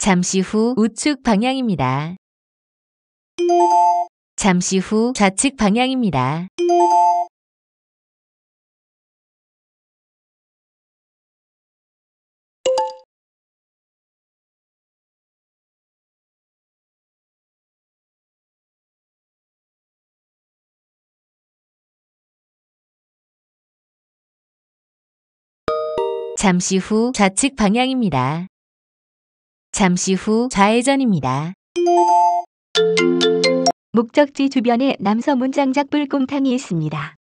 잠시 후 우측 방향입니다. 잠시 후 좌측 방향입니다. 잠시 후 좌측 방향입니다. 잠시 후 좌회전입니다. 목적지 주변에 남서문 장작불 곰탕이 있습니다.